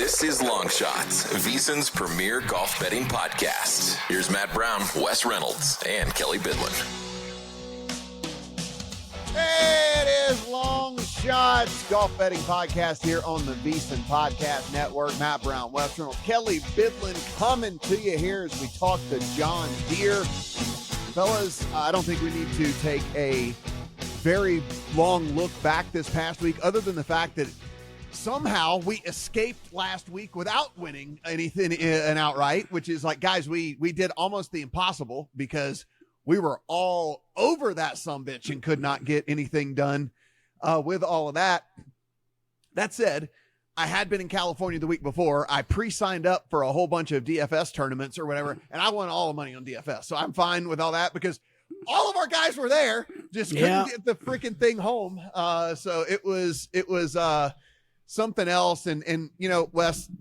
This is Long Shots, VSiN's premier golf betting podcast. Here's Matt Brown, Wes Reynolds, and Kelly Bidlin. It is Long Shots, golf betting podcast here on the VSiN Podcast Network. Matt Brown, Wes Reynolds, Kelly Bidlin coming to you here as we talk to John Deere. Fellas, I don't think we need to take a very long look back this past week, other than the fact that somehow we escaped last week without winning anything an outright, which is like, guys, we did almost the impossible because we were all over that sumbitch and could not get anything done with all of that. That said, I had been in California the week before. I pre-signed up for a whole bunch of DFS tournaments or whatever, and I won all the money on DFS. So I'm fine with all that because all of our guys were there, just couldn't get the freaking thing home. So it was something else. And you know, Wes,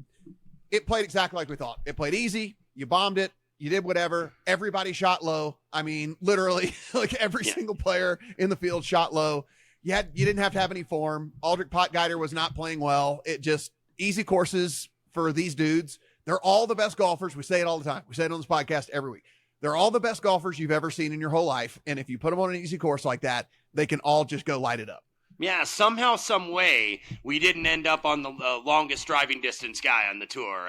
it played exactly like we thought. It played easy. You bombed it. You did whatever. Everybody shot low. I mean, literally, like every single player in the field shot low. You didn't have to have any form. Aldrich Potgieter was not playing well. It just easy courses for these dudes. They're all the best golfers. We say it all the time. We say it on this podcast every week. They're all the best golfers you've ever seen in your whole life. And if you put them on an easy course like that, they can all just go light it up. Yeah, somehow, some way, we didn't end up on the longest driving distance guy on the tour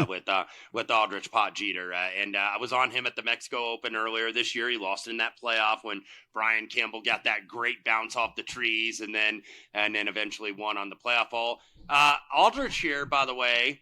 with Aldrich Potgieter. And I was on him at the Mexico Open earlier this year. He lost in that playoff when Brian Campbell got that great bounce off the trees and then eventually won on the playoff hole. Aldrich here, by the way,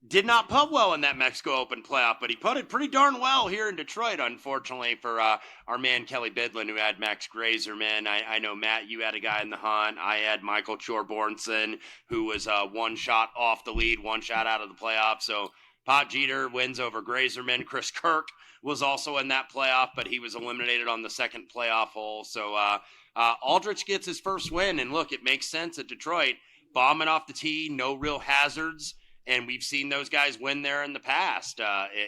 did not putt well in that Mexico Open playoff, but he putted pretty darn well here in Detroit, unfortunately, for our man Kelly Bidlin, who had Max Grazerman. I know, Matt, you had a guy in the hunt. I had Michael Chorbornson, who was one shot off the lead, one shot out of the playoff. So Potgieter wins over Grazerman. Chris Kirk was also in that playoff, but he was eliminated on the second playoff hole. So Aldrich gets his first win, and look, it makes sense at Detroit. Bombing off the tee, no real hazards. And we've seen those guys win there in the past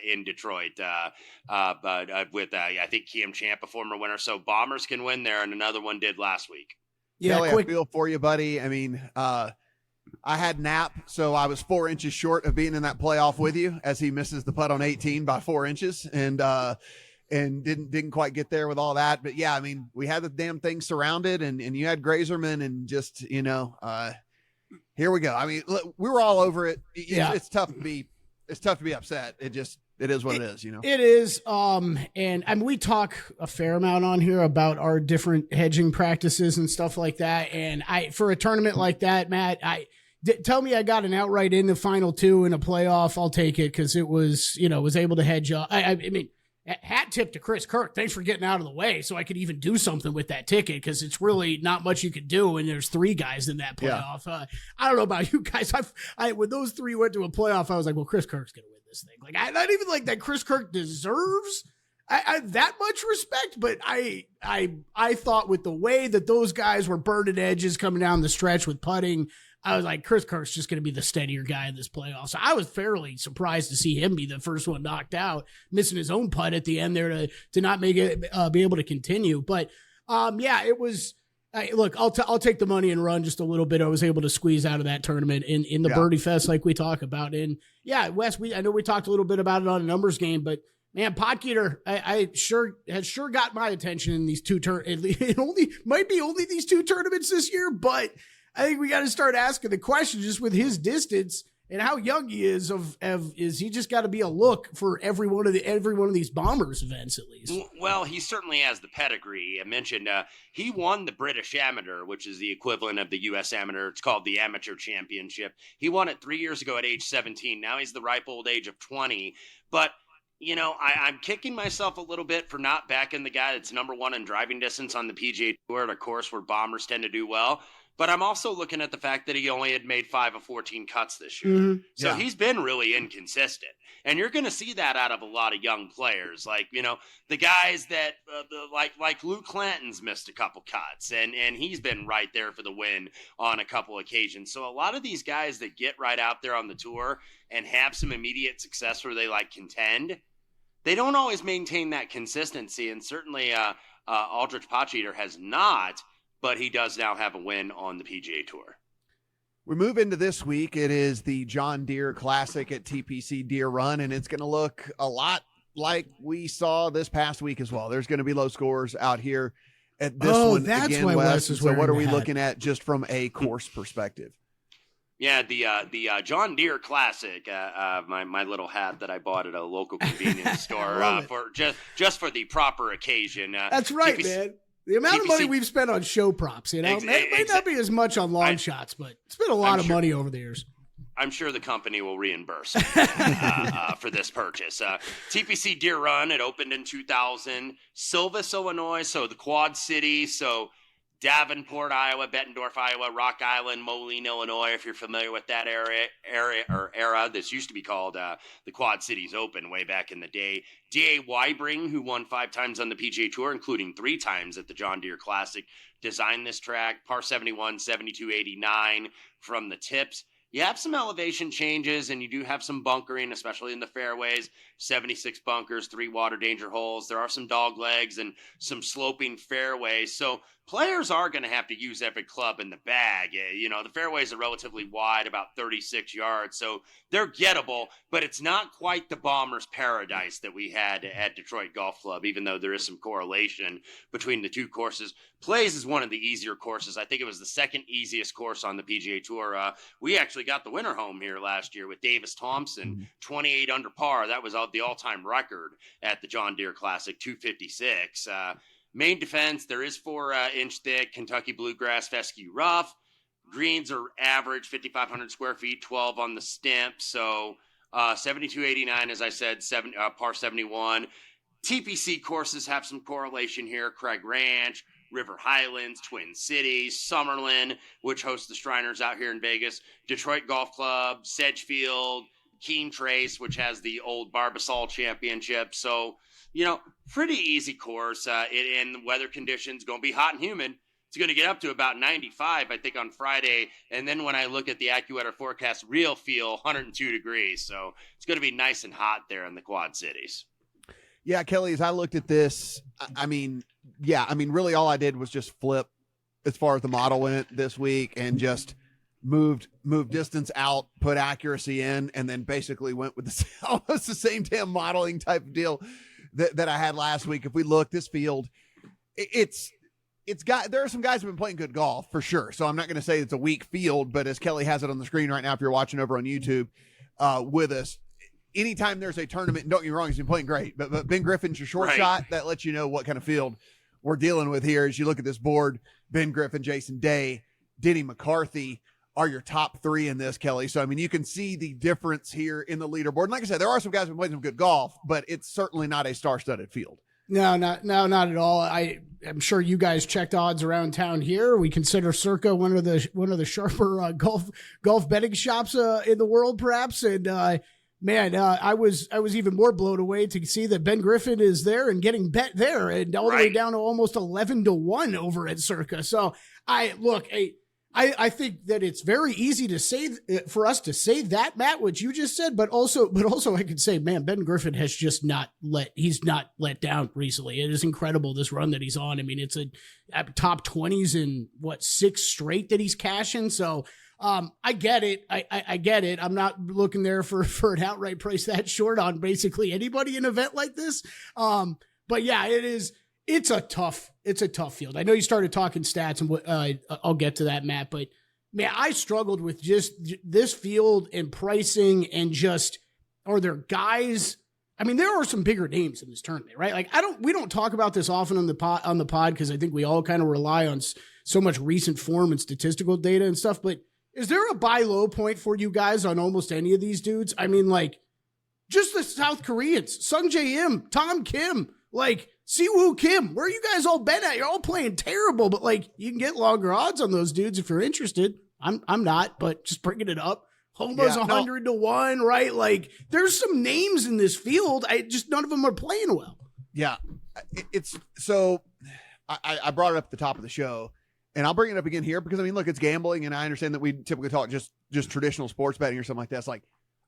in Detroit. But with, I think, Cam Champ, a former winner. So Bombers can win there, and another one did last week. Yeah, Kelly, I feel for you, buddy. I mean, I had Knapp, so I was 4 inches short of being in that playoff with you as he misses the putt on 18 by 4 inches and didn't quite get there with all that. But, yeah, I mean, we had the damn thing surrounded, and you had Grazerman and just, you know, here we go. I mean, we were all over it. It's tough to be upset. It is what it is, you know? It is. And I mean, we talk a fair amount on here about our different hedging practices and stuff like that. And for a tournament like that, Matt, tell me I got an outright in the final two in a playoff. I'll take it. Cause it was, was able to hedge up. I mean, hat tip to Chris Kirk. Thanks for getting out of the way so I could even do something with that ticket because it's really not much you could do when there's three guys in that playoff. Yeah. I don't know about you guys. When those three went to a playoff, I was like, well, Chris Kirk's going to win this thing. Like, not even like that Chris Kirk deserves I that much respect, but I thought with the way that those guys were burning edges coming down the stretch with putting, I was like, Chris Kirk's just going to be the steadier guy in this playoff. So I was fairly surprised to see him be the first one knocked out, missing his own putt at the end there to not make it be able to continue. But it was. Look, I'll take the money and run just a little bit. I was able to squeeze out of that tournament in the Birdie Fest like we talk about. And yeah, Wes, I know we talked a little bit about it on a numbers game, but man, Potgieter, has sure got my attention in these two it might be only these two tournaments this year, but I think we got to start asking the question just with his distance and how young he is is he just got to be a look for every one of these Bombers events at least? Well, he certainly has the pedigree. I mentioned he won the British Amateur, which is the equivalent of the U.S. Amateur. It's called the Amateur Championship. He won it 3 years ago at age 17. Now he's the ripe old age of 20. But I'm kicking myself a little bit for not backing the guy that's number one in driving distance on the PGA Tour at a course where bombers tend to do well. But I'm also looking at the fact that he only had made 5 of 14 cuts this year. Mm-hmm. So he's been really inconsistent. And you're going to see that out of a lot of young players. Like, the guys that like Luke Clanton's missed a couple cuts and he's been right there for the win on a couple occasions. So a lot of these guys that get right out there on the tour and have some immediate success where they contend, they don't always maintain that consistency. And certainly Aldrich Potgieter has not. But he does now have a win on the PGA Tour. We move into this week. It is the John Deere Classic at TPC Deere Run, and it's going to look a lot like we saw this past week as well. There's going to be low scores out here at this one. That's again, why Wes is so what are we wearing the looking at just from a course perspective? Yeah, the John Deere Classic, my little hat that I bought at a local convenience store for just for the proper occasion. That's right, man. The amount of money we've spent on show props, it may not be as much on long shots, but it's been a lot of money over the years. I'm sure the company will reimburse for this purchase. TPC Deere Run, it opened in 2000. Silvis, Illinois, so the Quad Cities, so Davenport, Iowa, Bettendorf, Iowa, Rock Island, Moline, Illinois, if you're familiar with that era. This used to be called the Quad Cities Open way back in the day. D.A. Weibring, who won 5 times on the PGA Tour, including 3 times at the John Deere Classic, designed this track. Par 71, 72.89 from the tips. You have some elevation changes, and you do have some bunkering, especially in the fairways. 76 bunkers, 3 water danger holes. There are some dog legs and some sloping fairways. So players are going to have to use every club in the bag. You know, the fairways are relatively wide, about 36 yards. So they're gettable, but it's not quite the bomber's paradise that we had at Detroit Golf Club, even though there is some correlation between the two courses. Plays is one of the easier courses. I think it was the second easiest course on the PGA Tour. We actually got the winner home here last year with Davis Thompson, 28 under par. That was the all-time record at the John Deere Classic, 256. Main defense, there is 4-inch thick Kentucky Bluegrass fescue rough. Greens are average, 5,500 square feet, 12 on the stimp. So 72.89, as I said, par 71. TPC courses have some correlation here. Craig Ranch, River Highlands, Twin Cities, Summerlin, which hosts the Shriners out here in Vegas, Detroit Golf Club, Sedgefield, Keene Trace, which has the old Barbasol Championship. So, you know, pretty easy course. In weather conditions, going to be hot and humid. It's going to get up to about 95, I think, on Friday. And then when I look at the AccuWeather forecast, real feel 102 degrees. So it's going to be nice and hot there in the Quad Cities. Yeah, Kelly, as I looked at this, I mean, really all I did was just flip as far as the model went this week and just moved distance out, put accuracy in, and then basically went with almost the same damn modeling type of deal that I had last week. If we look, this field, there are some guys who have been playing good golf for sure. So I'm not going to say it's a weak field, but as Kelly has it on the screen right now, if you're watching over on YouTube with us, anytime there's a tournament, and don't get me wrong, he's been playing great, but Ben Griffin's your short shot. That lets you know what kind of field we're dealing with here. As you look at this board, Ben Griffin, Jason Day, Denny McCarthy are your top 3 in this, Kelly. So, I mean, you can see the difference here in the leaderboard. And like I said, there are some guys who have been playing some good golf, but it's certainly not a star-studded field. No, not at all. I'm sure you guys checked odds around town here. We consider Circa one of the sharper golf betting shops in the world, perhaps. And man, I was even more blown away to see that Ben Griffin is there and getting bet there, and all the way down to almost 11-1 over at Circa. So I think that it's very easy to say for us to say that, Matt, what you just said, but also I could say, man, Ben Griffin has just not let down recently. It is incredible, this run that he's on. I mean, it's a top 20s in 6 straight that he's cashing. So I get it. I get it. I'm not looking there for an outright price that short on basically anybody in an event like this. But yeah, it's a tough field. I know you started talking stats, and I'll get to that, Matt, but man, I struggled with just this field and pricing, and just, are there guys? I mean, there are some bigger names in this tournament, right? Like we don't talk about this often on the pod because I think we all kind of rely on so much recent form and statistical data and stuff. But is there a buy low point for you guys on almost any of these dudes? I mean, like, just the South Koreans, Sung Jae Im, Tom Kim, like Siwoo Kim, where are you guys all bet at? You're all playing terrible, but like, you can get longer odds on those dudes if you're interested. I'm not, but just bringing it up. Homa's 100-1, right? Like, there's some names in this field. None of them are playing well. Yeah. It's so I brought it up at the top of the show, and I'll bring it up again here because, I mean, look, it's gambling, and I understand that we typically talk just traditional sports betting or something like that. It's like,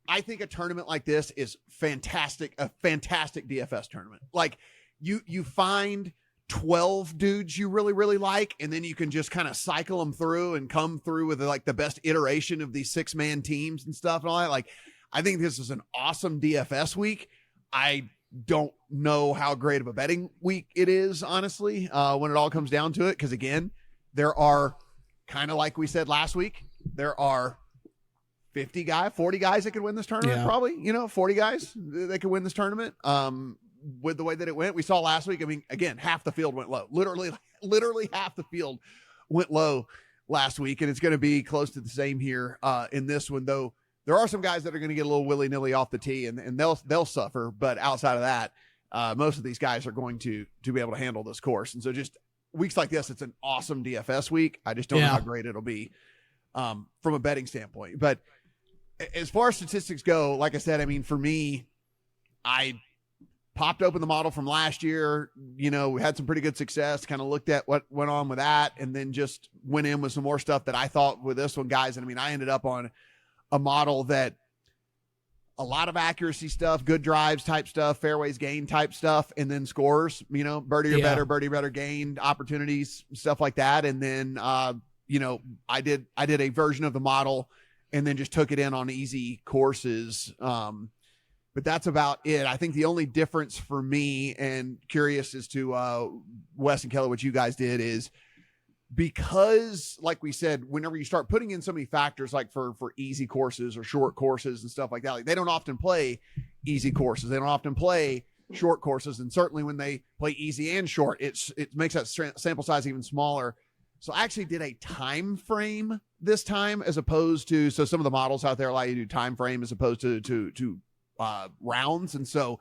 I think a tournament like this is fantastic, a fantastic DFS tournament. Like, you find 12 dudes you really, really like, and then you can just kind of cycle them through and come through with like the best iteration of these 6-man teams and stuff and all that. Like, I think this is an awesome DFS week. I don't know how great of a betting week it is, honestly, when it all comes down to it. Because again, there are, kind of like we said last week, there are 40 guys that could win this tournament. Probably, 40 guys that could win this tournament. With the way that it went, we saw last week. I mean, again, half the field went low. Literally half the field went low last week, and it's going to be close to the same here in this one. Though there are some guys that are going to get a little willy nilly off the tee, and they'll suffer. But outside of that, most of these guys are going to be able to handle this course. And so, just weeks like this, it's an awesome DFS week. I just don't know how great it'll be from a betting standpoint. But as far as statistics go, like I said, I mean, for me, I popped open the model from last year. We had some pretty good success, kind of looked at what went on with that, and then just went in with some more stuff that I thought with this one, guys. And I mean, I ended up on a model that a lot of accuracy stuff, good drives type stuff, fairways gained type stuff, and then scores, birdie or better gained opportunities, stuff like that. And then, I did a version of the model and then just took it in on easy courses. But that's about it. I think the only difference for me, and curious as to Wes and Kelly, what you guys did, is because, like we said, whenever you start putting in so many factors, like for easy courses or short courses and stuff like that, like they don't often play easy courses. They don't often play short courses. And certainly when they play easy and short, it makes that sample size even smaller. So I actually did a time frame this time, as opposed to, so some of the models out there allow you to do time frame as opposed to rounds. And so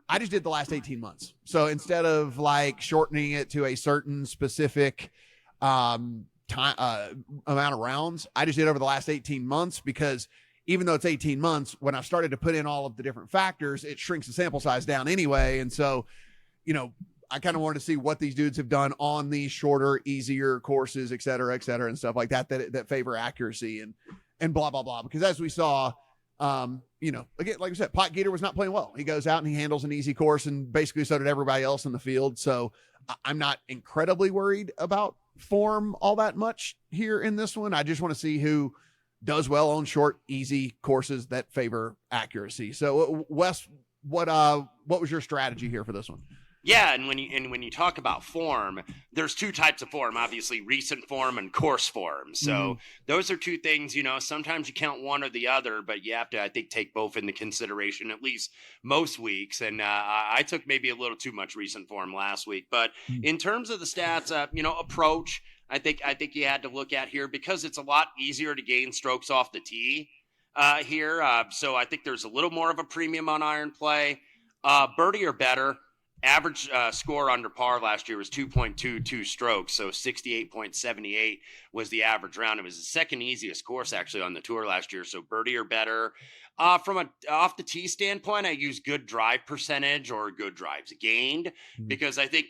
I just did the last 18 months. So instead of like shortening it to a certain specific time amount of rounds, I just did over the last 18 months, because even though it's 18 months, when I started to put in all of the different factors, it shrinks the sample size down anyway. And so, I kind of wanted to see what these dudes have done on these shorter, easier courses, et cetera, and stuff like that favor accuracy and blah, blah, blah. Because as we saw, again, like I said, Pot Gator was not playing well. He goes out and he handles an easy course, and basically so did everybody else in the field. So I'm not incredibly worried about form all that much here in this one. I just want to see who does well on short, easy courses that favor accuracy. So Wes, what was your strategy here for this one? Yeah, and when you talk about form, there's two types of form, obviously recent form and course form. So those are two things, sometimes you count one or the other, but you have to, I think, take both into consideration, at least most weeks. And I took maybe a little too much recent form last week. But in terms of the stats, approach, I think you had to look at here, because it's a lot easier to gain strokes off the tee here. So I think there's a little more of a premium on iron play. Birdie or better. Average score under par last year was 2.22 strokes, so 68.78 was the average round. It was the second easiest course actually on the tour last year, so birdie or better. From a off the tee standpoint, I use good drive percentage or good drives gained, because I think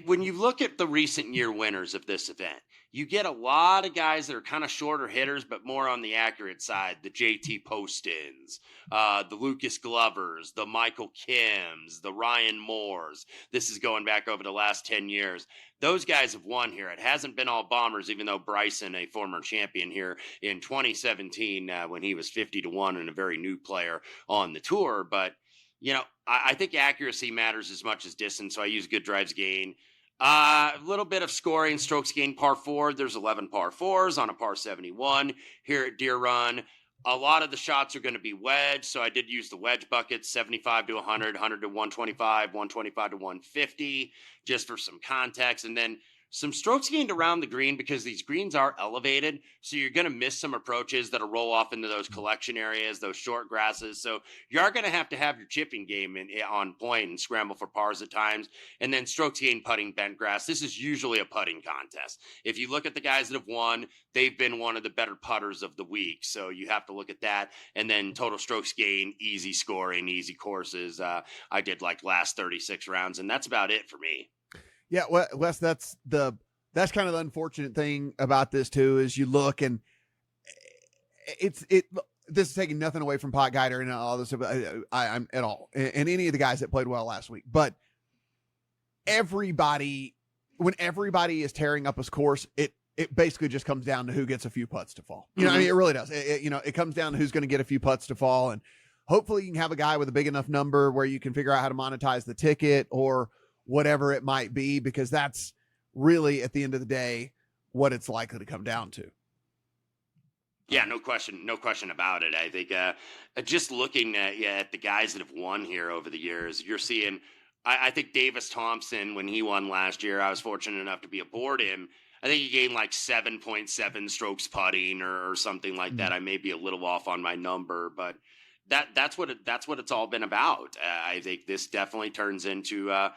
when you look at the recent year winners of this event, you get a lot of guys that are kind of shorter hitters, but more on the accurate side. The JT Postins, the Lucas Glovers, the Michael Kims, the Ryan Moores. This is going back over the last 10 years. Those guys have won here. It hasn't been all bombers, even though Bryson, a former champion here in 2017, when he was 50-1 and a very new player on the tour. But, I think accuracy matters as much as distance, so I use good drives gain. A little bit of scoring, strokes gained par 4. There's 11 par 4s on a par 71 here at Deere Run. A lot of the shots are going to be wedge, so I did use the wedge buckets, 75 to 100, 100 to 125, 125 to 150, just for some context. And then some strokes gained around the green, because these greens are elevated, so you're going to miss some approaches that'll roll off into those collection areas, those short grasses. So you are going to have your chipping game on point and scramble for pars at times. And then strokes gained putting bent grass. This is usually a putting contest. If you look at the guys that have won, they've been one of the better putters of the week. So you have to look at that. And then total strokes gained, easy scoring, easy courses. I did like last 36 rounds, and that's about it for me. Yeah, Wes, that's kind of the unfortunate thing about this too, is you look and this is taking nothing away from Pot Guider and all this, I'm at all, and any of the guys that played well last week, but everybody when everybody is tearing up his course, it basically just comes down to who gets a few putts to fall. You know, I mean, it really does. It comes down to who's going to get a few putts to fall, and hopefully you can have a guy with a big enough number where you can figure out how to monetize the ticket or whatever it might be, because that's really at the end of the day what it's likely to come down to. Yeah, no question about it. I think just looking at the guys that have won here over the years, you're seeing, I think Davis Thompson, when he won last year, I was fortunate enough to be aboard him. I think he gained like 7.7 strokes putting or something like that. I may be a little off on my number, but that's what it's all been about. I think this definitely turns into a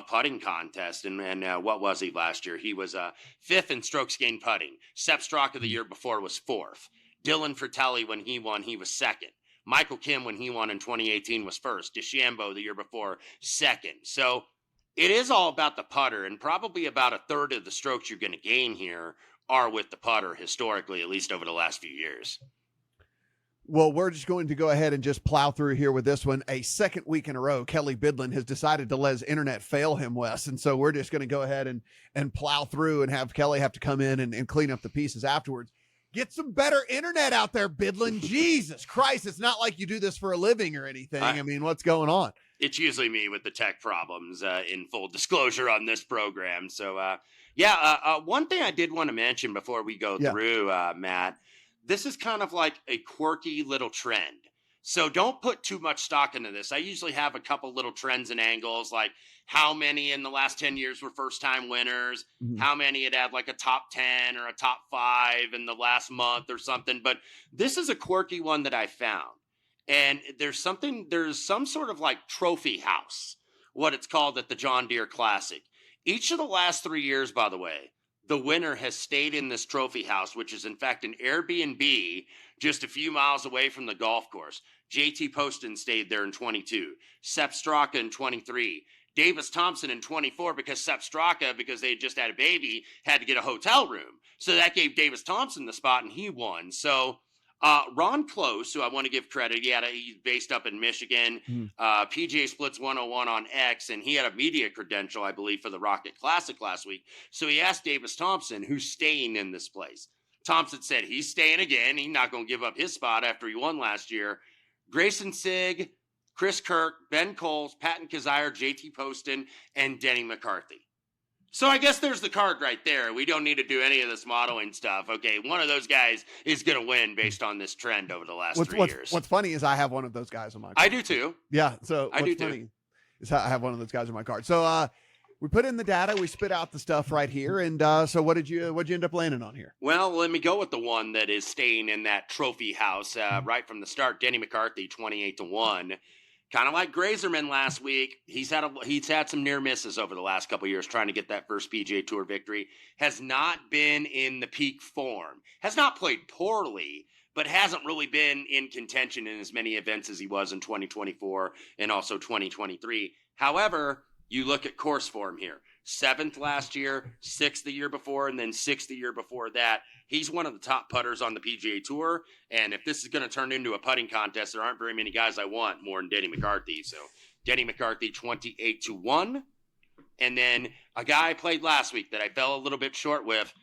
putting contest. And what was he last year? He was fifth in strokes gained putting. Sepp Straka the year before was fourth. Dylan Fratelli, when he won, he was second. Michael Kim, when he won in 2018, was first. DeChambeau the year before, second. So it is all about the putter, and probably about a third of the strokes you're going to gain here are with the putter historically, at least over the last few years. Well, we're just going to go ahead and just plow through here with this one. A second week in a row, Kelly Bidlin has decided to let his internet fail him, Wes. And so we're just going to go ahead and plow through and have Kelly have to come in and clean up the pieces afterwards. Get some better internet out there, Bidlin. Jesus Christ. It's not like you do this for a living or anything. I mean, what's going on? It's usually me with the tech problems, in full disclosure on this program. So, one thing I did want to mention before we go through, Matt, this is kind of like a quirky little trend. So don't put too much stock into this. I usually have a couple little trends and angles, like how many in the last 10 years were first-time winners, how many had like a top 10 or a top 5 in the last month or something. But this is a quirky one that I found. And there's some sort of like trophy house, what it's called at the John Deere Classic. Each of the last 3 years, by the way, the winner has stayed in this trophy house, which is in fact an Airbnb just a few miles away from the golf course. JT Poston stayed there in 22, Sepp Straka in 23, Davis Thompson in 24, because Sepp Straka, because they had just had a baby, had to get a hotel room. So that gave Davis Thompson the spot, and he won. So Ron Close, who I want to give credit, he's based up in Michigan. PGA Splits 101 on X, and he had a media credential, I believe, for the Rocket Classic last week. So he asked Davis Thompson, who's staying in this place. Thompson said he's staying again. He's not going to give up his spot after he won last year. Grayson Sigg, Chris Kirk, Ben Coles, Patton Kizzire, JT Poston, and Denny McCarthy. So I guess there's the card right there. We don't need to do any of this modeling stuff. Okay, one of those guys is going to win based on this trend over the last 3 years. What's funny is I have one of those guys on my card. I do too. Yeah, so what's funny is I have one of those guys on my card. So we put in the data, we spit out the stuff right here, and so what'd you end up landing on here? Well, let me go with the one that is staying in that trophy house right from the start. Denny McCarthy, 28-1. Kind of like Grazerman last week, he's had some near misses over the last couple of years trying to get that first PGA Tour victory. Has not been in the peak form. Has not played poorly, but hasn't really been in contention in as many events as he was in 2024 and also 2023. However, you look at course form here. 7th last year, 6th the year before, and then 6th the year before that. He's one of the top putters on the PGA Tour, and if this is going to turn into a putting contest, there aren't very many guys I want more than Denny McCarthy. So Denny McCarthy, 28-1. And then a guy I played last week that I fell a little bit short with,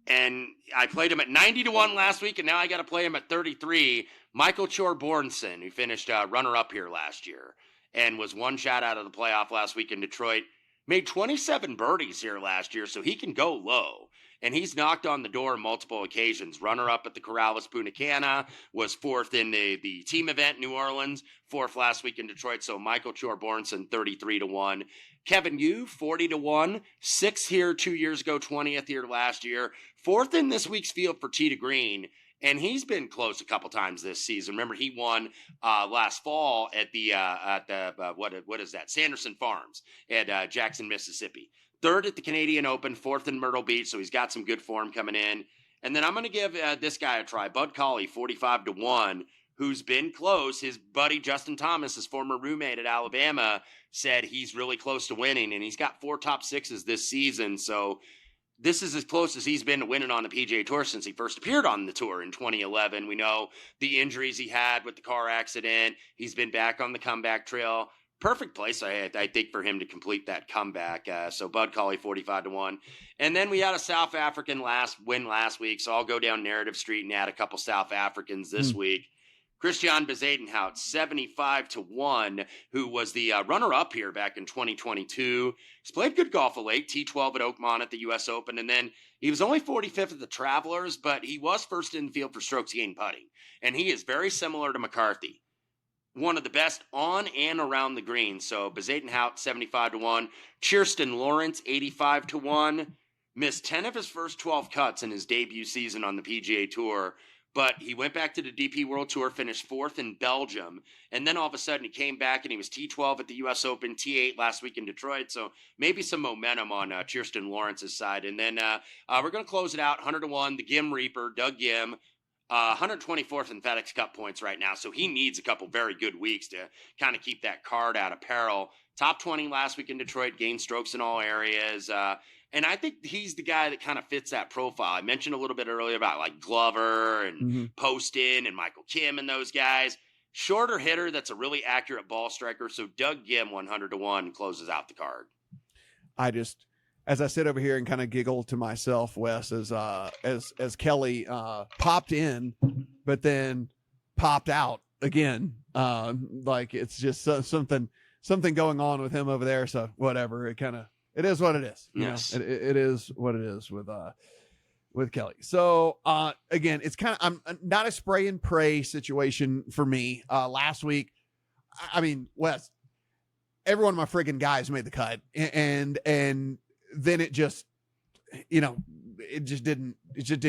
and I played him at 90-1 last week, and now I got to play him at 33. Michael Chorbornson, who finished runner-up here last year and was one shot out of the playoff last week in Detroit, made 27 birdies here last year, so he can go low. And he's knocked on the door on multiple occasions. Runner-up at the Corrales Punta Cana, was 4th in the team event in New Orleans, 4th last week in Detroit. So Michael Chorbornson, 33-1. Kevin Yu, 40-1. 6th here 2 years ago, 20th here last year. 4th in this week's field for Tee to Green. And he's been close a couple times this season. Remember, he won last fall at the what is that? Sanderson Farms at Jackson, Mississippi. 3rd at the Canadian Open, 4th in Myrtle Beach, so he's got some good form coming in. And then I'm going to give this guy a try, Bud Cauley, 45-1, who's been close. His buddy Justin Thomas, his former roommate at Alabama, said he's really close to winning, and he's got 4 top 6s this season. So this is as close as he's been to winning on the PGA Tour since he first appeared on the tour in 2011. We know the injuries he had with the car accident. He's been back on the comeback trail. perfect place, I think, for him to complete that comeback. So Bud Colley 45-1, and then we had a South African win last week. So I'll go down Narrative Street and add a couple South Africans this week. Christian Bezuidenhout 75-1, who was the runner-up here back in 2022. He's played good golf of late, T12 at Oakmont at the U.S. Open, and then he was only 45th at the Travelers, but he was first in the field for strokes gained putting, and he is very similar to McCarthy. One of the best on and around the green. So Bezuidenhout 75-1, Kirsten Lawrence 85-1, missed 10 of his first 12 cuts in his debut season on the PGA Tour. But he went back to the DP World Tour, finished 4th in Belgium, and then all of a sudden he came back and he was T12 at the U.S. Open, T8 last week in Detroit. So maybe some momentum on Kirsten Lawrence's side. And then we're going to close it out, 100-1, the Gim Reaper, Doug Gim, 124th in FedEx Cup points right now. So he needs a couple very good weeks to kind of keep that card out of peril. Top 20 last week in Detroit, gained strokes in all areas. And I think he's the guy that kind of fits that profile. I mentioned a little bit earlier about like Glover and Poston and Michael Kim and those guys. Shorter hitter that's a really accurate ball striker. So Doug Gim 100-1 closes out the card. As I sit over here and kind of giggle to myself, Wes, as Kelly popped in, but then popped out again. Like it's just something going on with him over there. So whatever, it is what it is. Yes. It is what it is with Kelly. So again, it's I'm not a spray and pray situation for me. Last week, I mean, Wes, every one of my friggin' guys made the cut, and then it just, it just didn't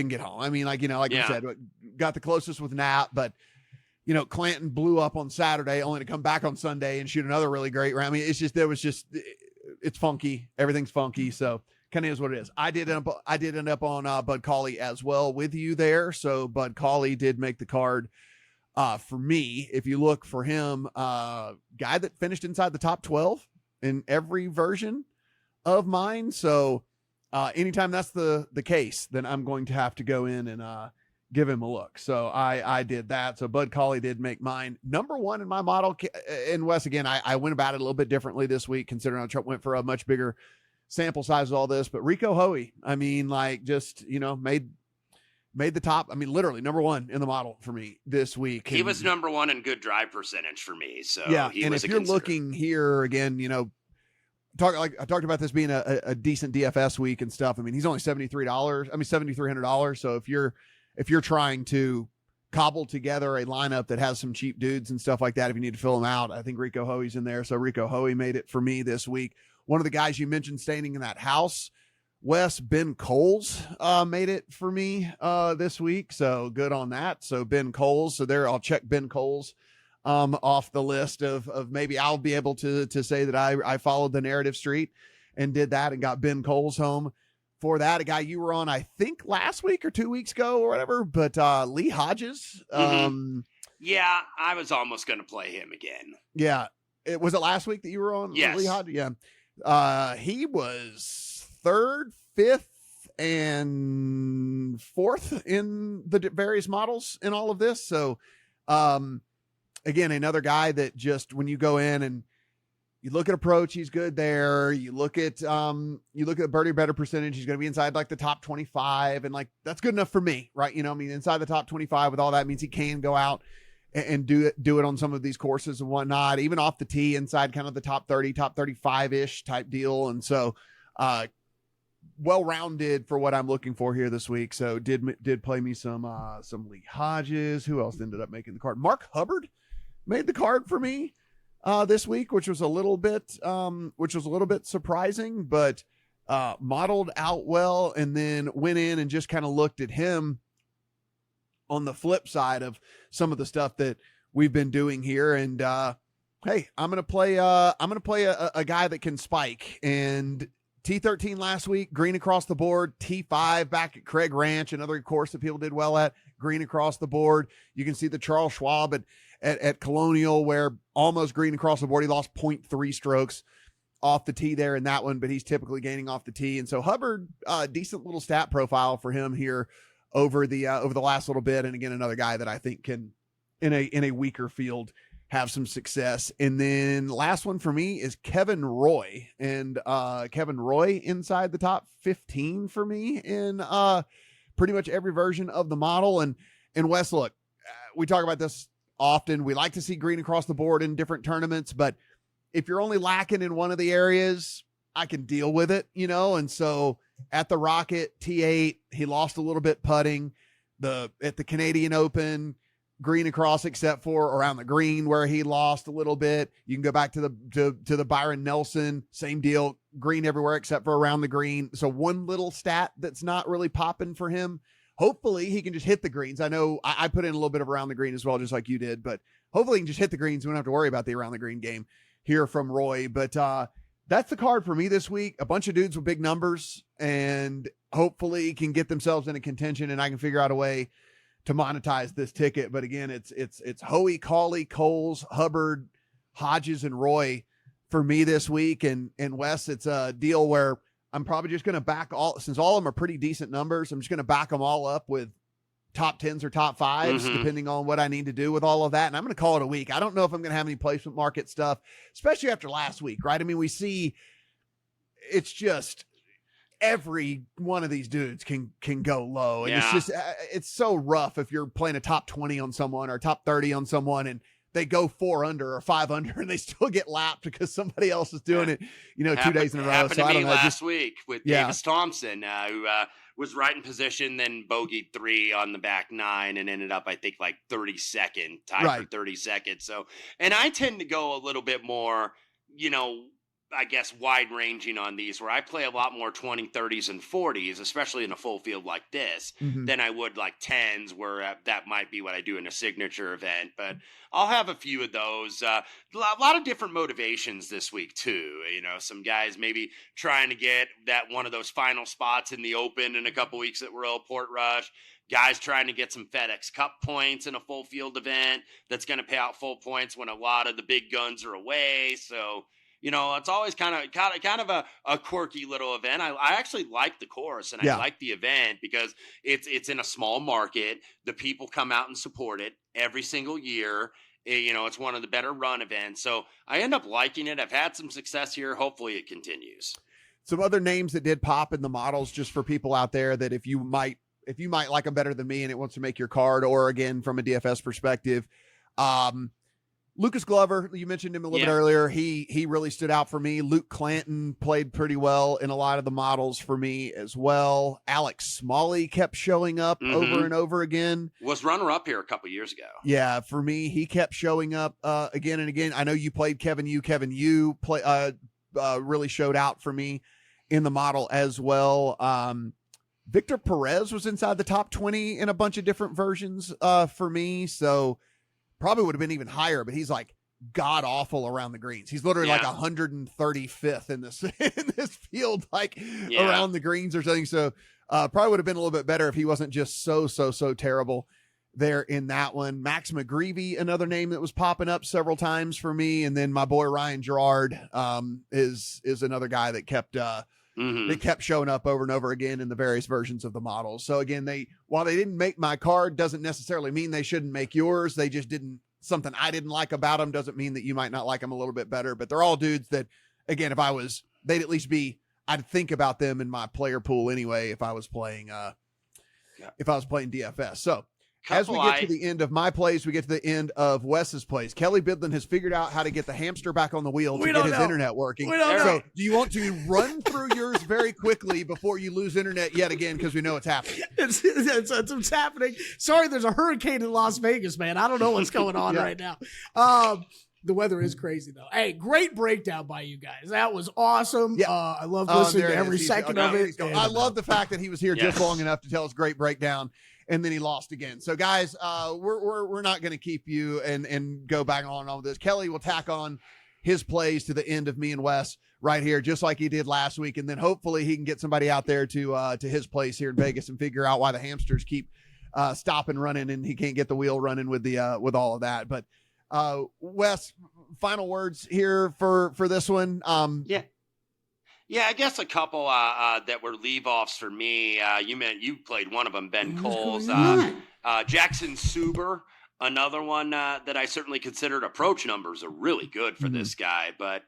get home. I mean, you said, got the closest with Knapp, but Clanton blew up on Saturday only to come back on Sunday and shoot another really great round. I mean, it's funky. Everything's funky. So kind of is what it is. I did end up on Bud Colley as well with you there. So Bud Colley did make the card for me. If you look for him, guy that finished inside the top 12 in every version of mine. So anytime that's the case, then I'm going to have to go in and give him a look. So I did that. So Bud Colley did make mine number one in my model. And Wes, again, I went about it a little bit differently this week, considering I went for a much bigger sample size of all this. But Rico Hoey, I mean, made the top. I mean, literally number one in the model for me this week. He was number one in good drive percentage for me. So yeah, and if you're looking here again, I talked about this being a decent DFS week and stuff. I mean, he's only $7,300. So if you're trying to cobble together a lineup that has some cheap dudes and stuff like that, if you need to fill them out, I think Rico Hoey's in there. So Rico Hoey made it for me this week. One of the guys you mentioned staying in that house, Wes, Ben Coles, made it for me this week. So good on that. So Ben Coles. So there, I'll check Ben Coles off the list of maybe I'll be able to say that I followed the narrative street and did that and got Ben Coles home for that. A guy you were on, I think last week or 2 weeks ago or whatever, but Lee Hodges. Yeah, I was almost going to play him again. Yeah. Was it last week that you were on? Yes. Lee Hodges? Yeah. He was 3rd, 5th, and 4th in the various models in all of this. So, again, another guy that just, when you go in and you look at approach, he's good there. You look at birdie better percentage. He's going to be inside like the top 25, and that's good enough for me, right? Inside the top 25 with all that means he can go out and do it on some of these courses and whatnot, even off the tee inside kind of the top 30, top 35 ish type deal. And so, well-rounded for what I'm looking for here this week. So did play me some Lee Hodges. Who else ended up making the card? Mark Hubbard made the card for me this week, which was a little bit surprising, but modeled out well, and then went in and just kind of looked at him on the flip side of some of the stuff that we've been doing here. And hey, I'm gonna play a guy that can spike. And T13 last week, green across the board. T5 back at Craig Ranch, another course that people did well at, green across the board. You can see the Charles Schwab at Colonial, where almost green across the board. He lost 0.3 strokes off the tee there in that one, but he's typically gaining off the tee. And so Hubbard, decent little stat profile for him here over the last little bit. And again, another guy that I think can, in a weaker field, have some success. And then last one for me is Kevin Roy, and Kevin Roy inside the top 15 for me in pretty much every version of the model. And Wes, look, we talk about this often. We like to see green across the board in different tournaments, but if you're only lacking in one of the areas, I can deal with it, And so at the Rocket T8, he lost a little bit putting. At the Canadian Open, green across except for around the green where he lost a little bit. You can go back to the Byron Nelson, same deal, green everywhere except for around the green. So one little stat that's not really popping for him. Hopefully he can just hit the greens. I know I put in a little bit of around the green as well, just like you did, but hopefully he can just hit the greens. We don't have to worry about the around the green game here from Roy. But that's the card for me this week. A bunch of dudes with big numbers and hopefully can get themselves into contention, and I can figure out a way to monetize this ticket. But again, it's Hoey, Cawley, Coles, Hubbard, Hodges, and Roy for me this week. And Wes, it's a deal where I'm probably just going to back since all of them are pretty decent numbers, I'm just going to back them all up with top 10s or top 5s, depending on what I need to do with all of that. And I'm going to call it a week. I don't know if I'm going to have any placement market stuff, especially after last week, right? I mean, we see it's just every one of these dudes can go low. And it's just, it's so rough if you're playing a top 20 on someone or a top 30 on someone and they go 4 under or 5 under and they still get lapped because somebody else is doing it, 2 days in a row. Happened So to I don't me know. last week with Davis Thompson, who was right in position, then bogeyed 3 on the back 9 and ended up, I think, like 32nd, tied for 32nd. So, and I tend to go a little bit more, I guess, wide ranging on these, where I play a lot more 20, 30s, and 40s, especially in a full field like this, than I would like 10s, where that might be what I do in a signature event. But I'll have a few of those. A lot of different motivations this week, too. Some guys maybe trying to get that one of those final spots in the Open in a couple weeks at Royal Portrush. Guys trying to get some FedEx Cup points in a full field event that's going to pay out full points when a lot of the big guns are away. So, it's always kind of a quirky little event. I actually like the course and I like the event because it's in a small market. The people come out and support it every single year. It's one of the better run events. So I end up liking it. I've had some success here. Hopefully it continues. Some other names that did pop in the models, just for people out there that if you might like them better than me and it wants to make your card, or again, from a DFS perspective, Lucas Glover, you mentioned him a little bit earlier. He really stood out for me. Luke Clanton played pretty well in a lot of the models for me as well. Alex Smalley kept showing up over and over again. Was runner-up here a couple years ago. Yeah, for me, he kept showing up again and again. I know you played Kevin Yu. Kevin Yu really showed out for me in the model as well. Victor Perez was inside the top 20 in a bunch of different versions for me, so probably would have been even higher, but he's like god awful around the greens. He's literally like 135th in this field, around the greens or something. So probably would have been a little bit better if he wasn't just so terrible there in that one. Max McGreevy, another name that was popping up several times for me. And then my boy Ryan Gerard is another guy that kept they kept showing up over and over again in the various versions of the models. So again, while they didn't make my card, doesn't necessarily mean they shouldn't make yours. They just didn't. Something I didn't like about them doesn't mean that you might not like them a little bit better. But they're all dudes that, again, they'd at least be. I'd think about them in my player pool anyway if I was playing DFS. So as we get to the end of my plays, we get to the end of Wes's plays. Kelly Bidlin has figured out how to get the hamster back on the wheel to get his internet working. So do you want to run through yours very quickly before you lose internet yet again? Because we know it's happening. It's happening. Sorry, there's a hurricane in Las Vegas, man. I don't know what's going on right now. The weather is crazy, though. Hey, great breakdown by you guys. That was awesome. Yeah. I love listening to every second of it. I love the fact that he was here just long enough to tell us great breakdown. And then he lost again. So guys, we're not going to keep you and go back on all of this. Kelly will tack on his plays to the end of me and Wes right here, just like he did last week. And then hopefully he can get somebody out there to his place here in Vegas and figure out why the hamsters keep stopping running and he can't get the wheel running with with all of that. But Wes, final words here for this one. Yeah, I guess a couple that were leave-offs for me. You played one of them, Ben Coles. Jackson Suber another one that I certainly considered. Approach numbers are really good for this guy, but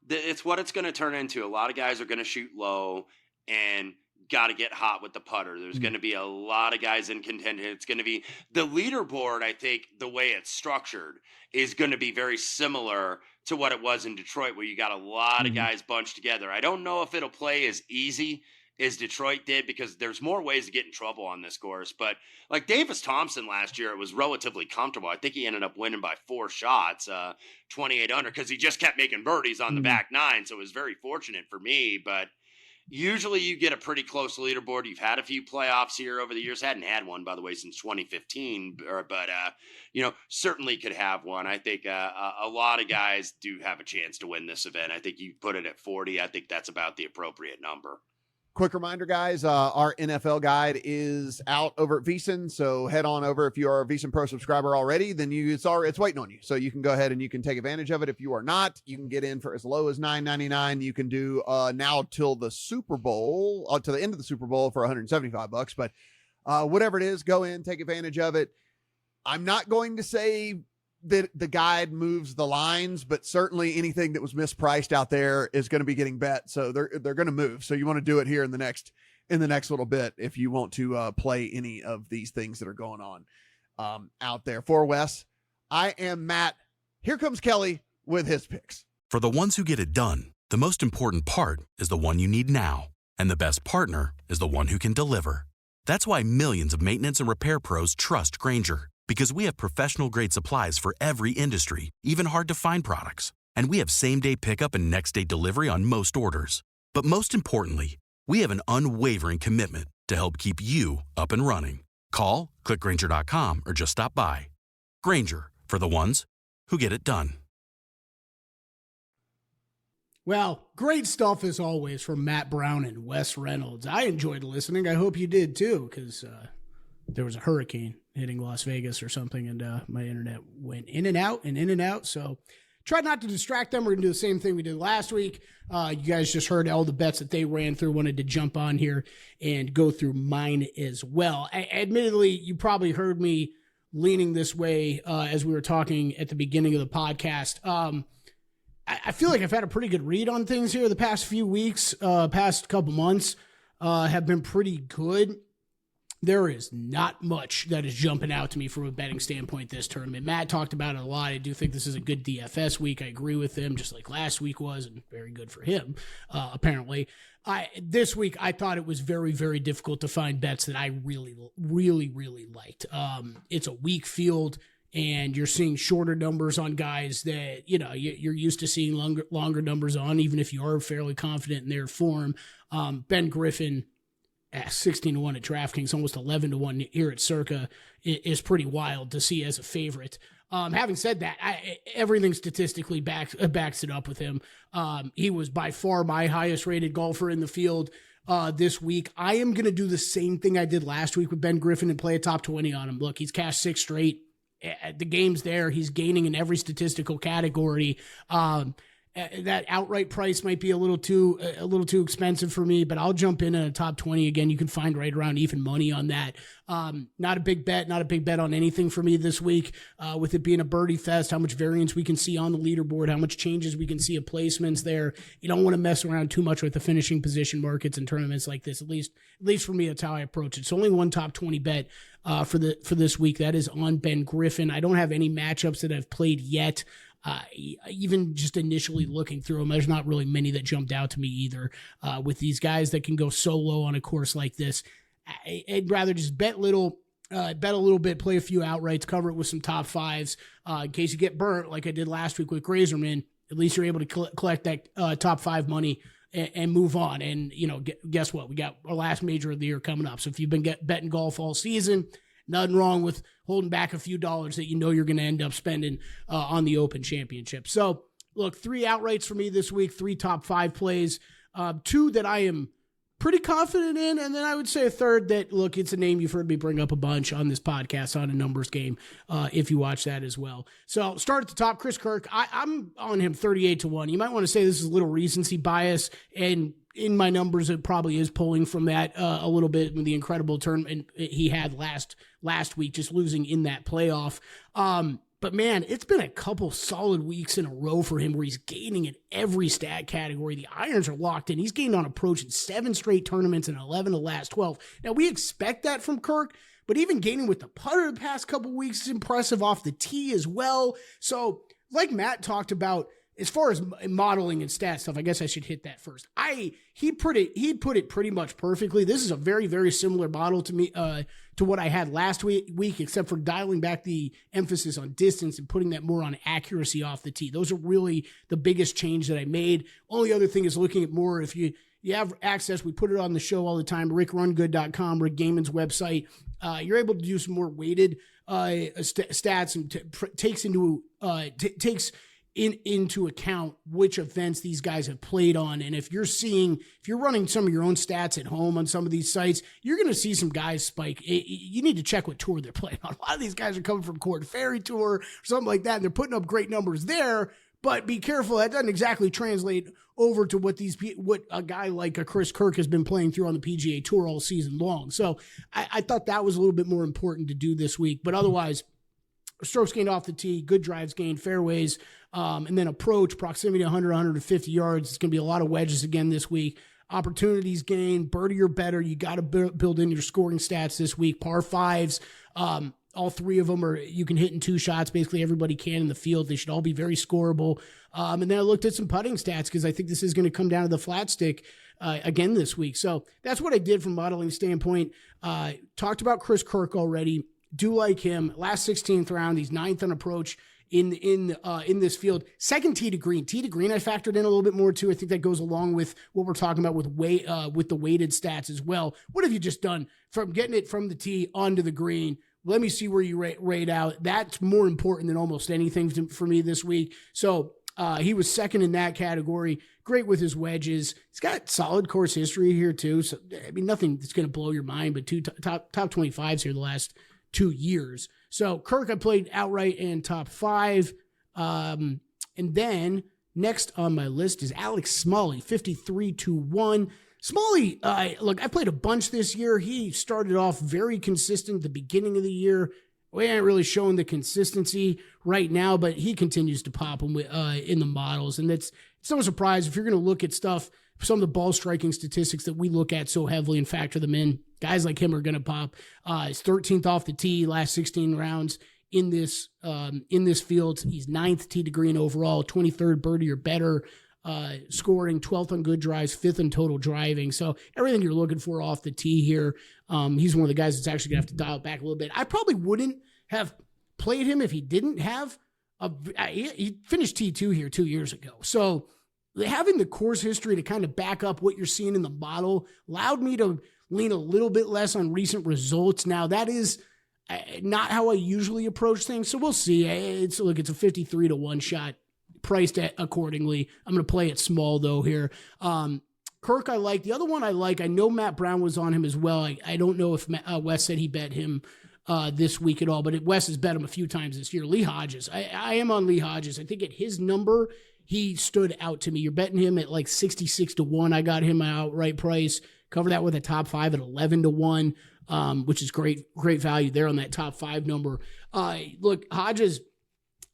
it's what it's going to turn into. A lot of guys are going to shoot low and got to get hot with the putter. There's going to be a lot of guys in contention. It's going to be the leaderboard. I think the way it's structured is going to be very similar to what it was in Detroit, where you got a lot of guys bunched together. I don't know if it'll play as easy as Detroit did, because there's more ways to get in trouble on this course. But like Davis Thompson last year, it was relatively comfortable. I think he ended up winning by 4 shots, 28 under, because he just kept making birdies on the back 9. So it was very fortunate for me. But usually you get a pretty close leaderboard. You've had a few playoffs here over the years. Hadn't had one, by the way, since 2015, but certainly could have one. I think a lot of guys do have a chance to win this event. I think you put it at 40. I think that's about the appropriate number. Quick reminder, guys, our NFL guide is out over at VEASAN, so head on over. If you are a VEASAN Pro subscriber already, then it's waiting on you. So you can go ahead and you can take advantage of it. If you are not, you can get in for as low as $9.99. You can do now till the Super Bowl, to the end of the Super Bowl for $175. But whatever it is, go in, take advantage of it. I'm not going to say that the guide moves the lines, but certainly anything that was mispriced out there is going to be getting bet. So they're going to move. So you want to do it here in the next little bit if you want to play any of these things that are going on out there. For Wes, I am Matt. Here comes Kelly with his picks. For the ones who get it done, the most important part is the one you need now. And the best partner is the one who can deliver. That's why millions of maintenance and repair pros trust Grainger. Because we have professional-grade supplies for every industry, even hard-to-find products. And we have same-day pickup and next-day delivery on most orders. But most importantly, we have an unwavering commitment to help keep you up and running. Call, click Grainger.com, or just stop by. Grainger, for the ones who get it done. Well, great stuff as always from Matt Brown and Wes Reynolds. I enjoyed listening. I hope you did too, because there was a hurricane hitting Las Vegas or something, and my internet went in and out. So try not to distract them. We're going to do the same thing we did last week. You guys just heard all the bets that they ran through. Wanted to jump on here and go through mine as well. Admittedly, you probably heard me leaning this way as we were talking at the beginning of the podcast. I feel like I've had a pretty good read on things here. The past few weeks, past couple months have been pretty good. There is not much that is jumping out to me from a betting standpoint this tournament. Matt talked about it a lot. I do think this is a good DFS week. I agree with him, just like last week was, and very good for him, apparently. This week, I thought it was very, very difficult to find bets that I really, really, really liked. It's a weak field, and you're seeing shorter numbers on guys that, you're used to seeing longer numbers on, even if you are fairly confident in their form. Ben Griffin, 16-1 at DraftKings, almost 11-1 here at Circa, is pretty wild to see as a favorite. Having said that, everything statistically backs it up with him. He was by far my highest rated golfer in the field this week. I am going to do the same thing I did last week with Ben Griffin and play a top 20 on him. Look, he's cashed 6 straight. The game's there. He's gaining in every statistical category. That outright price might be a little too expensive for me, but I'll jump in at a top 20 again. You can find right around even money on that. Not a big bet on anything for me this week. With it being a birdie fest, how much variance we can see on the leaderboard, how much changes we can see of placements there. You don't want to mess around too much with the finishing position markets in tournaments like this. At least for me, that's how I approach it. It's only one top 20 bet for this week. That is on Ben Griffin. I don't have any matchups that I've played yet. Even just initially looking through them, there's not really many that jumped out to me either. With these guys that can go so low on a course like this, I'd rather just bet a little bit, play a few outrights, cover it with some top 5s in case you get burnt like I did last week with Grazerman. At least you're able to collect that top 5 money and move on. And guess what? We got our last major of the year coming up. So if you've been betting golf all season, nothing wrong with holding back a few dollars that you're going to end up spending on the Open Championship. So, look, 3 outrights for me this week, 3 top 5 plays, 2 that I am pretty confident in, and then I would say a third that, look, it's a name you've heard me bring up a bunch on this podcast on a numbers game if you watch that as well. So, start at the top, Chris Kirk. I'm on him 38-1. You might want to say this is a little recency bias, and in my numbers, it probably is pulling from that a little bit with the incredible tournament he had last week, just losing in that playoff. But man, it's been a couple solid weeks in a row for him where he's gaining in every stat category. The irons are locked in. He's gained on approach in 7 straight tournaments and 11 of the last 12. Now, we expect that from Kirk, but even gaining with the putter the past couple weeks is impressive, off the tee as well. So, like Matt talked about, as far as modeling and stat stuff, I guess I should hit that first. He put it pretty much perfectly. This is a very, very similar model to me, to what I had last week, except for dialing back the emphasis on distance and putting that more on accuracy off the tee. Those are really the biggest change that I made. Only other thing is looking at more, if you have access, we put it on the show all the time, rickrungood.com, Rick Gaiman's website. You're able to do some more weighted stats and takes into account which events these guys have played on. And if you're running some of your own stats at home on some of these sites, you're going to see some guys spike. You need to check what tour they're playing on. A lot of these guys are coming from Corn Ferry Tour or something like that, and they're putting up great numbers there. But be careful, that doesn't exactly translate over to what a guy like a Chris Kirk has been playing through on the PGA Tour all season long. So I thought that was a little bit more important to do this week. But otherwise, strokes gained off the tee, good drives gained, fairways, and then approach, proximity 100, 150 yards. It's going to be a lot of wedges again this week. Opportunities gained, birdie or better. You got to build in your scoring stats this week. Par fives, all 3 of them you can hit in 2 shots. Basically, everybody can in the field. They should all be very scoreable. And then I looked at some putting stats because I think this is going to come down to the flat stick again this week. So that's what I did from a modeling standpoint. Talked about Chris Kirk already. Do like him. Last 16th round, he's 9th on approach in this field. Second tee to green. Tee to green I factored in a little bit more too. I think that goes along with what we're talking about with the weighted stats as well. What have you just done from getting it from the tee onto the green? Let me see where you rate out. That's more important than almost anything for me this week. So he was second in that category. Great with his wedges. He's got solid course history here too. So I mean, nothing that's going to blow your mind, but 2 top 25s here the last 2 years. So Kirk, I played outright and top 5. And then next on my list is Alex Smalley, 53-1. Smalley, look, I played a bunch this year. He started off very consistent at the beginning of the year. We ain't really showing the consistency right now, but he continues to pop them in the models. And it's no surprise if you're going to look at stuff, some of the ball striking statistics that we look at so heavily and factor them in. Guys like him are going to pop. He's 13th off the tee, last 16 rounds in this field. He's 9th tee to green overall, 23rd birdie or better, scoring, 12th on good drives, 5th in total driving. So everything you're looking for off the tee here. He's one of the guys that's actually going to have to dial it back a little bit. I probably wouldn't have played him if he didn't have he finished T2 here 2 years ago. So having the course history to kind of back up what you're seeing in the model allowed me to lean a little bit less on recent results. Now, that is not how I usually approach things, so we'll see. It's a 53-1 shot, priced at accordingly. I'm going to play it small, though, here. Kirk, I like. The other one I like, I know Matt Brown was on him as well. I don't know if Wes said he bet him this week at all, but Wes has bet him a few times this year. Lee Hodges. I am on Lee Hodges. I think at his number, he stood out to me. You're betting him at like 66-1. I got him an outright price. Cover that with a top 5 at 11-1, which is great value there on that top 5 number. Look, Hodges,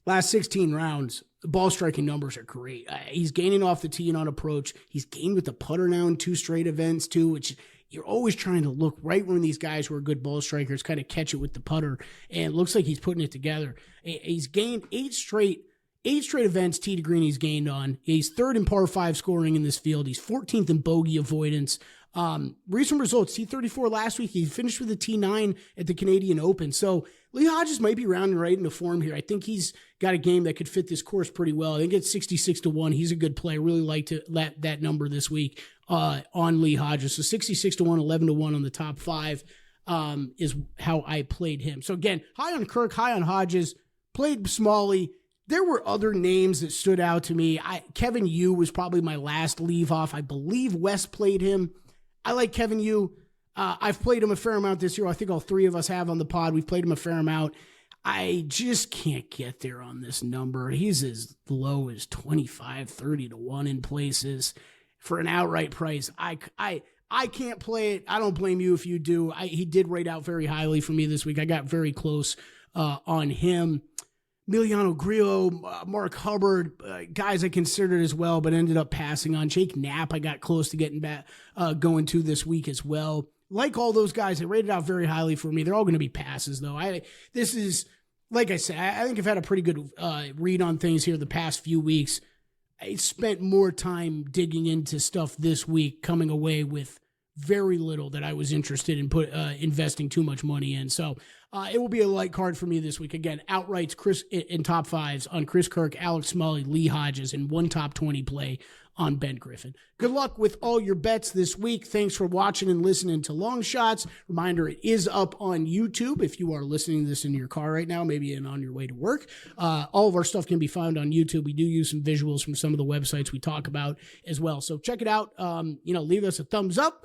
last 16 rounds, the ball striking numbers are great. He's gaining off the tee and on approach. He's gained with the putter now in 2 straight events too, which you're always trying to look right when these guys who are good ball strikers kind of catch it with the putter. And it looks like he's putting it together. He's gained 8 straight events tee to green he's gained on. He's 3rd in par 5 scoring in this field. He's 14th in bogey avoidance. Recent results, T34 last week. He finished with a T9 at the Canadian Open. So Lee Hodges might be rounding right into form here. I think he's got a game that could fit this course pretty well. I think it's 66-1. He's a good play. I really like that number this week on Lee Hodges. So 66-1, 11-1 on the top 5 is how I played him. So again, high on Kirk, high on Hodges, played Smalley. There were other names that stood out to me. Kevin Yu was probably my last leave off. I believe Wes played him. I like Kevin Yu. I've played him a fair amount this year. I think all 3 of us have on the pod. We've played him a fair amount. I just can't get there on this number. He's as low as 25, 30-1 in places. for an outright price. I can't play it. I don't blame you if you do. He did rate out very highly for me this week. I got very close on him. Emiliano Grillo, Mark Hubbard, guys I considered as well, but ended up passing on. Jake Knapp, I got close to getting back going to this week as well. Like all those guys, they rated out very highly for me. They're all going to be passes, though. This is, like I said, I think I've had a pretty good read on things here the past few weeks. I spent more time digging into stuff this week, coming away with very little that I was interested in investing too much money in. So it will be a light card for me this week. Again, outrights Chris in top fives on Chris Kirk, Alex Smalley, Lee Hodges, and one top 20 play on Ben Griffin. Good luck with all your bets this week. Thanks for watching and listening to Long Shots. Reminder, it is up on YouTube if you are listening to this in your car right now, maybe on your way to work. All of our stuff can be found on YouTube. We do use some visuals from some of the websites we talk about as well. So check it out. Leave us a thumbs up.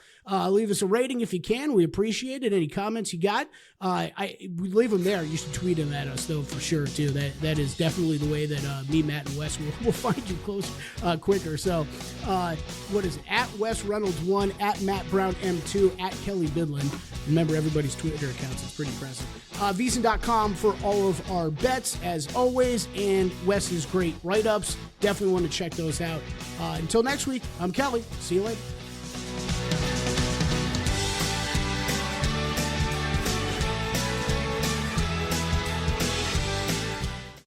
Leave us a rating if you can. We appreciate it. Any comments you got, we leave them there. You should tweet them at us, though, for sure, too. That is definitely the way that me, Matt, and Wes will find you quicker. So what is it? At Wes Reynolds 1, at Matt Brown M2, at Kelly Bidlin. Remember everybody's Twitter accounts. It's pretty impressive. VSiN.com for all of our bets, as always, and Wes's great write-ups. Definitely want to check those out. Until next week, I'm Kelly. See you later.